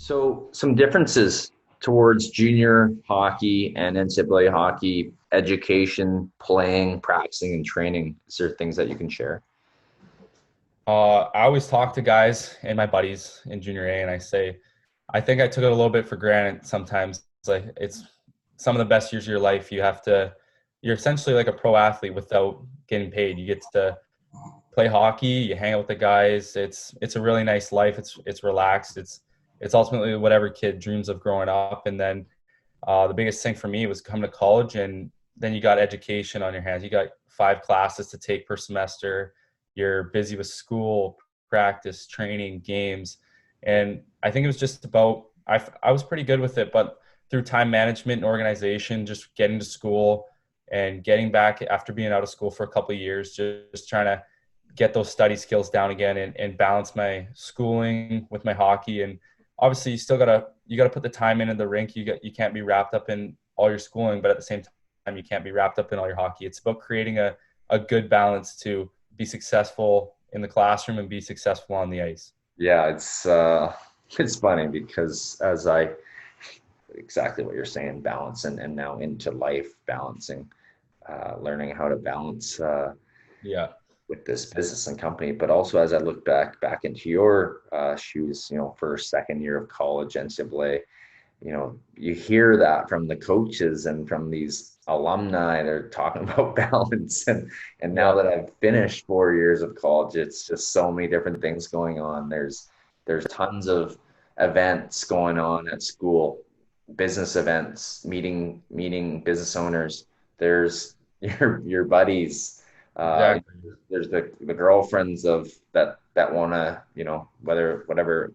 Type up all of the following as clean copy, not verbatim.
So some differences towards junior hockey and NCAA hockey education, practicing, and training. Is there things that you can share? I always talk to guys and my buddies in junior A, and I say, I think I took it a little bit for granted sometimes. It's like it's some of the best years of your life. You're essentially like a pro athlete without getting paid. You get to play hockey, you hang out with the guys. It's a really nice life. It's relaxed. It's ultimately what every kid dreams of growing up. And then the biggest thing for me was coming to college, and then you got education on your hands. You got 5 classes to take per semester. You're busy with school, practice, training, games, and I think it was just about I was pretty good with it, but through time management and organization, just getting to school and getting back after being out of school for a couple of years, just trying to get those study skills down again and balance my schooling with my hockey. And obviously you gotta put the time in the rink. You can't be wrapped up in all your schooling, but at the same time you can't be wrapped up in all your hockey. It's about creating a good balance to be successful in the classroom and be successful on the ice. Yeah, it's funny because as I exactly what you're saying, balance and now into life balancing, learning how to balance Yeah. with this business and company, but also as I look back into your shoes, first, second year of college, NCAA, you hear that from the coaches and from these alumni. They're talking about balance, and now Yeah. that I've finished 4 years of college, it's just so many different things going on. There's tons of events going on at school, business events, meeting business owners. There's your buddies. Uh, Exactly. there's the girlfriends of that want to, whether whatever,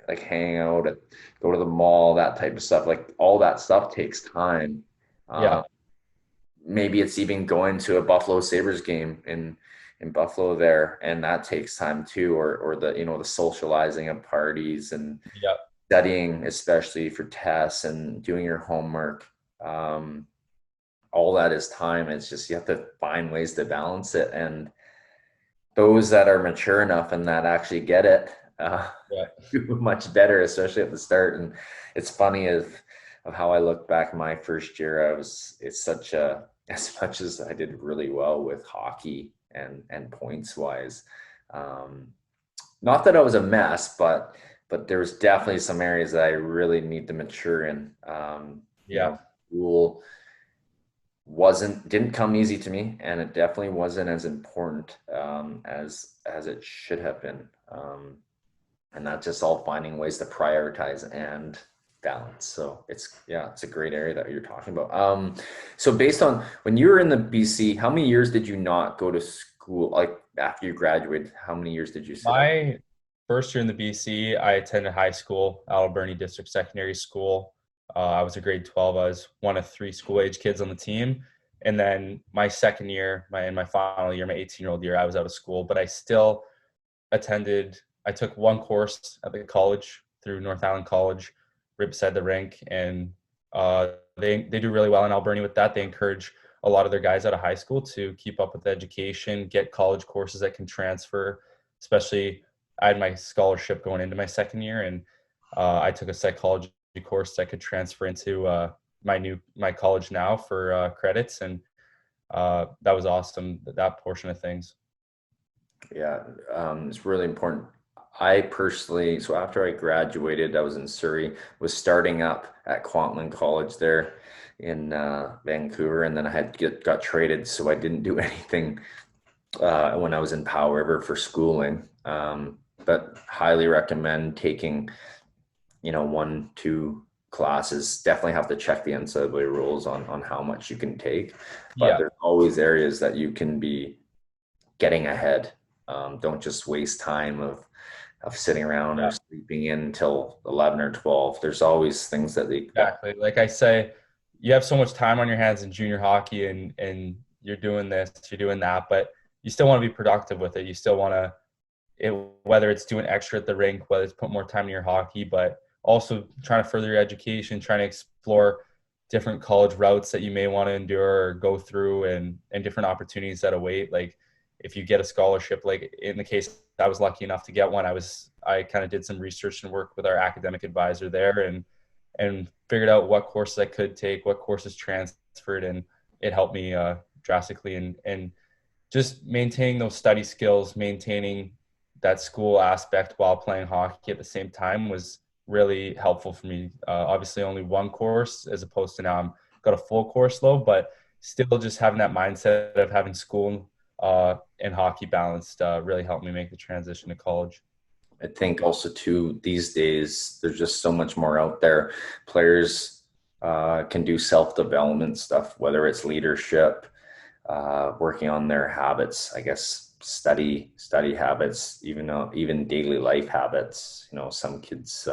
like hang out at, go to the mall, that type of stuff. Like all that stuff takes time. Uh, Yeah. Maybe it's even going to a Buffalo Sabres game in Buffalo there, and that takes time too. Or the socializing of parties and Yeah. studying, especially for tests and doing your homework. Um, all that is time. It's just you have to find ways to balance it, and those that are mature enough and that actually get it Yeah. do much better, especially at the start. And it's funny of how I look back my first year. It's such a, as much as I did really well with hockey and points wise. Um, Not that I was a mess, but there was definitely some areas that I really need to mature in. Yeah. School didn't come easy to me, and it definitely wasn't as important as it should have been. And that's just all finding ways to prioritize and balance. So it's a great area that you're talking about. So based on when you were in the BC, how many years did you not go to school? Like after you graduated, how many years did you sit out? My first year in the BC, I attended high school, Alberni District Secondary School. I was a grade 12. I was one of 3 school age kids on the team. And then my second year, my final year, my 18-year-old year, I was out of school, but I still attended. I took one course at the college through North Island College, right beside the rink, and they do really well in Alberni with that. They encourage a lot of their guys out of high school to keep up with education, get college courses that can transfer. Especially, I had my scholarship going into my second year, and I took a psychology course that could transfer into my college now for credits, and that was awesome. That portion of things. Yeah, it's really important. I personally, so after I graduated, I was in Surrey, was starting up at Kwantlen College there in Vancouver, and then I got traded, so I didn't do anything when I was in Powell River for schooling. But highly recommend taking, 1, 2 classes. Definitely have to check the NCAA rules on how much you can take, but Yeah. there's always areas that you can be getting ahead. Don't just waste time of sitting around or Yeah. sleeping in until 11 or 12. There's always things that Exactly. Like I say, you have so much time on your hands in junior hockey, and you're doing this, you're doing that, but you still want to be productive with it. You still want to, whether it's doing extra at the rink, whether it's put more time in your hockey, but also trying to further your education, trying to explore different college routes that you may want to endure or go through, and different opportunities that await. Like if you get a scholarship, like in the case I was lucky enough to get one, I kind of did some research and work with our academic advisor there and figured out what courses I could take, what courses transferred, and it helped me drastically. And just maintaining those study skills, maintaining that school aspect while playing hockey at the same time was really helpful for me. Obviously, only one course as opposed to now I'm got a full course load, but still just having that mindset of having school and hockey balanced really helped me make the transition to college. I think also too, these days, there's just so much more out there. Players can do self-development stuff, whether it's leadership, working on their habits, I guess, study habits, even daily life habits. Some kids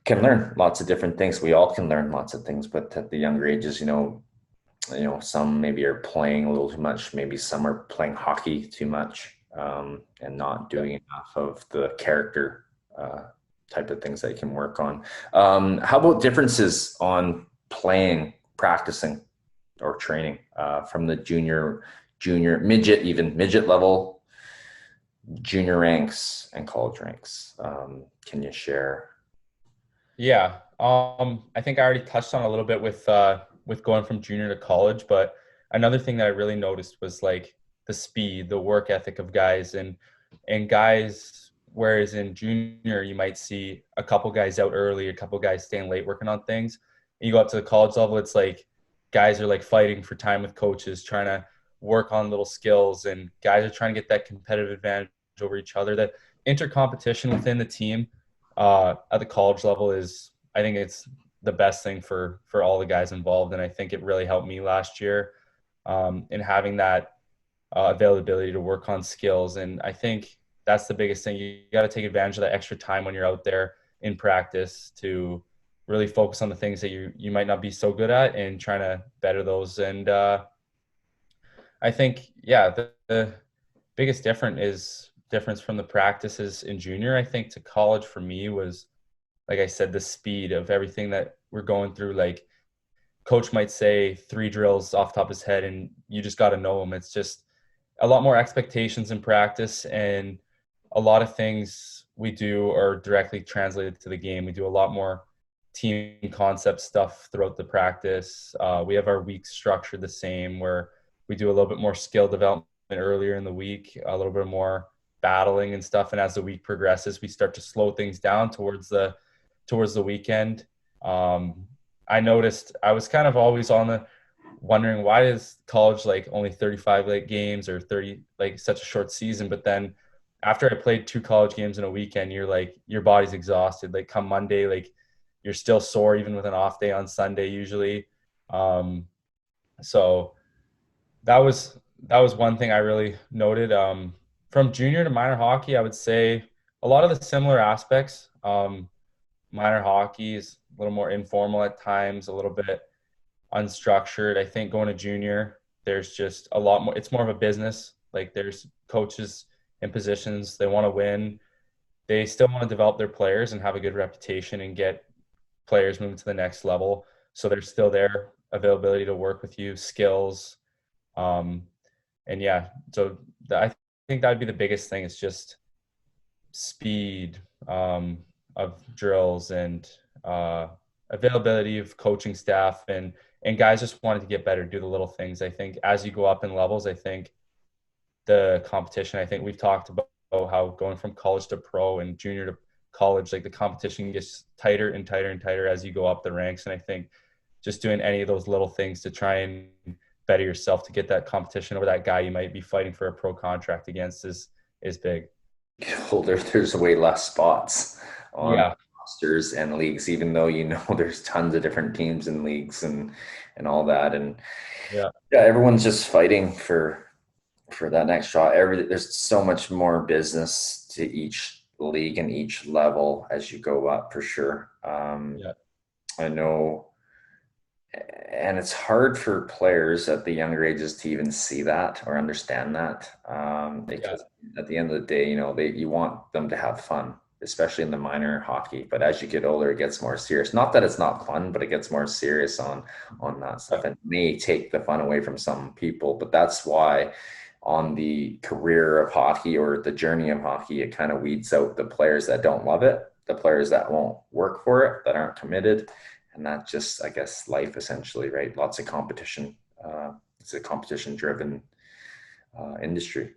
can learn lots of different things. We all can learn lots of things, but at the younger ages, some maybe are playing a little too much. Maybe some are playing hockey too much, and not doing enough of the character type of things that you can work on. How about differences on playing, practicing, or training from the junior, midget level, junior ranks, and college ranks? Can you share? Yeah, I think I already touched on a little bit with going from junior to college, but another thing that I really noticed was like the speed, the work ethic of guys, and guys. Whereas in junior, you might see a couple guys out early, a couple guys staying late working on things. And you go up to the college level, it's like guys are like fighting for time with coaches, trying to work on little skills, and guys are trying to get that competitive advantage over each other. That intercompetition within the team at the college level is, I think it's the best thing for all the guys involved, and I think it really helped me last year in having that availability to work on skills. And I think that's the biggest thing. You got to take advantage of that extra time when you're out there in practice to really focus on the things that you might not be so good at and trying to better those. And I think, yeah, the biggest difference from the practices in junior, I think, to college for me was, like I said, the speed of everything that we're going through. Like coach might say 3 drills off the top of his head and you just got to know them. It's just a lot more expectations in practice, and a lot of things we do are directly translated to the game. We do a lot more team concept stuff throughout the practice. We have our week structured the same, where we do a little bit more skill development earlier in the week, a little bit more battling and stuff. And as the week progresses, we start to slow things down towards the weekend. I noticed I was kind of always wondering, why is college like only 35 late games or 30, like such a short season? But then after I played 2 college games in a weekend, you're like, your body's exhausted. Like come Monday, like you're still sore even with an off day on Sunday usually. So that was one thing I really noted. From junior to minor hockey, I would say a lot of the similar aspects. Minor hockey is a little more informal at times, a little bit unstructured. I think going to junior, there's just a lot more. It's more of a business. Like there's coaches in positions, they want to win. They still want to develop their players and have a good reputation and get players moving to the next level. So there's still their availability to work with you, skills. And yeah, so I think that'd be the biggest thing. It's just speed of drills and availability of coaching staff, and guys just wanted to get better, do the little things. I think as you go up in levels, I think the competition, I think we've talked about how going from college to pro and junior to college, like the competition gets tighter and tighter and tighter as you go up the ranks. And I think just doing any of those little things to try and better yourself to get that competition over that guy you might be fighting for a pro contract against is big. Well, there's way less spots on Yeah. rosters and leagues, even though there's tons of different teams and leagues and all that. And Yeah. yeah, everyone's just fighting for that next shot. There's so much more business to each league and each level as you go up, for sure. Yeah. I know, and it's hard for players at the younger ages to even see that or understand that, because at the end of the day, you want them to have fun, especially in the minor hockey. But as you get older, it gets more serious. Not that it's not fun, but it gets more serious on that stuff, and may take the fun away from some people. But that's why on the career of hockey or the journey of hockey, it kind of weeds out the players that don't love it, the players that won't work for it, that aren't committed. And that's just, I guess, life essentially, right? Lots of competition. It's a competition driven industry.